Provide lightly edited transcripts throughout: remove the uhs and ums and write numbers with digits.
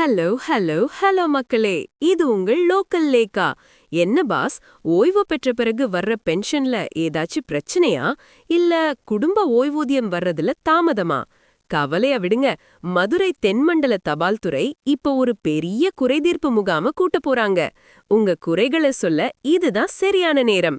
Hello hello hello மக்களே, இது உங்கள் லோக்கல் லேக்கா. என்ன பாஸ், ஓய்வு பெற்ற பிறகு வர்ற பென்ஷன்ல ஏதாச்சும் பிரச்சனையா இல்ல குடும்ப ஓய்வூதியம் வர்றதுல தாமதமா? கவலைய விடுங்க. மதுரை தென்மண்டல தபால் துறை இப்போ ஒரு பெரிய குறைதீர்ப்பு முகாம கூட்ட போறாங்க. உங்க குறைகளை சொல்ல இதுதான் சரியான நேரம்.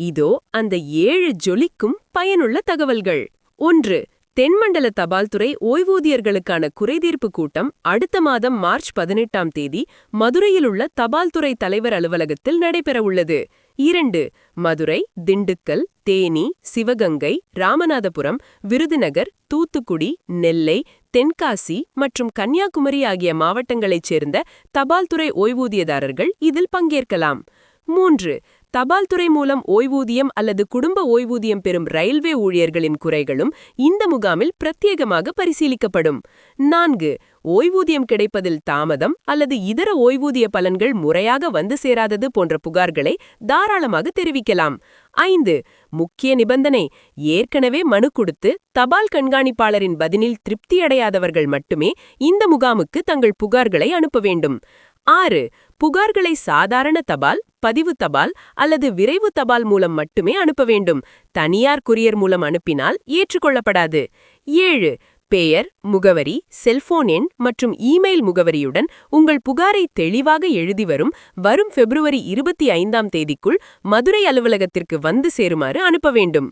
இதோ அந்த 7 ஜொலிக்கும் பயனுள்ள தகவல்கள். 1. தென்மண்டல தபால்துறை ஓய்வூதியர்களுக்கான குறைதீர்ப்பு கூட்டம் அடுத்த மாதம் மார்ச் 18ஆம் தேதி மதுரையில் உள்ள தபால்துறை தலைவர் அலுவலகத்தில் நடைபெறவுள்ளது. 2. மதுரை, திண்டுக்கல், தேனி, சிவகங்கை, ராமநாதபுரம், விருதுநகர், தூத்துக்குடி, நெல்லை, தென்காசி மற்றும் கன்னியாகுமரி ஆகிய மாவட்டங்களைச் சேர்ந்த தபால்துறை ஓய்வூதியதாரர்கள் இதில் பங்கேற்கலாம். 3. தபால்துறை மூலம் ஓய்வூதியம் அல்லது குடும்ப ஓய்வூதியம் பெறும் ரயில்வே ஊழியர்களின் குறைகளும் இந்த முகாமில் பிரத்யேகமாக பரிசீலிக்கப்படும். 4. ஓய்வூதியம் கிடைப்பதில் தாமதம் அல்லது இதர ஓய்வூதிய பலன்கள் முறையாக வந்து சேராதது போன்ற புகார்களை தாராளமாக தெரிவிக்கலாம். 5. முக்கிய நிபந்தனை: ஏற்கனவே மனு கொடுத்து தபால் கண்காணிப்பாளரின் பதிலில் திருப்தியடையாதவர்கள் மட்டுமே இந்த முகாமுக்கு தங்கள் புகார்களை அனுப்ப வேண்டும். 6. புகார்களை சாதாரண தபால், பதிவு தபால் அல்லது விரைவு தபால் மூலம் மட்டுமே அனுப்ப வேண்டும். தனியார் குரியர் மூலம் அனுப்பினால் ஏற்றுக்கொள்ளப்படாது. 7. பெயர், முகவரி, செல்போன் எண் மற்றும் இமெயில் முகவரியுடன் உங்கள் புகாரை தெளிவாக எழுதி வரும் பிப்ரவரி 25ஆம் தேதிக்குள் மதுரை அலுவலகத்திற்கு வந்து சேருமாறு அனுப்ப வேண்டும்.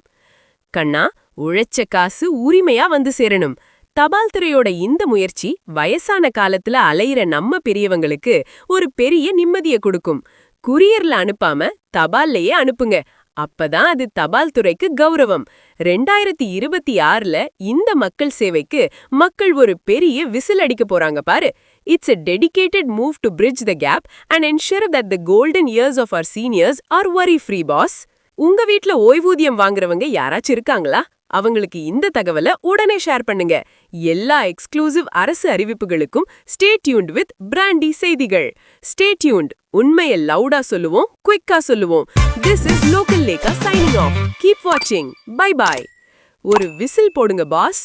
கண்ணா, உழைச்ச காசு உரிமையா வந்து சேரணும். தபால் துறையோட இந்த முயற்சி வயசான காலத்துல அலையிற நம்ம பெரியவங்களுக்கு ஒரு பெரிய நிம்மதிய கொடுக்கும். குரியர்ல அனுப்பாம தபால்லையே அனுப்புங்க. அப்பதான் அது தபால் துறைக்கு கௌரவம். 2026ல இந்த மக்கள் சேவைக்கு மக்கள் ஒரு பெரிய விசில் அடிக்க போறாங்க பாரு. It's a dedicated move to bridge the gap and ensure that the golden years of our seniors are worry-free, boss. உங்க வீட்ல ஓய்வூதியம் வாங்குறவங்க யாராச்சும் இருக்காங்களா? அவங்களுக்கு இந்த தகவலை உடனே ஷேர் பண்ணுங்க. எல்லா எக்ஸ்க்ளூசிவ் அரசு அறிவிப்புகளுக்கும் ஸ்டே டியூன்ட் வித் பிராண்டி செய்திகள். Stay tuned. உண்மையை லவுடா சொல்லுவோம், குயிக்கா சொல்லுவோம். This is Local Lekha signing off. Keep watching. Bye bye. ஒரு விசில் போடுங்க பாஸ்.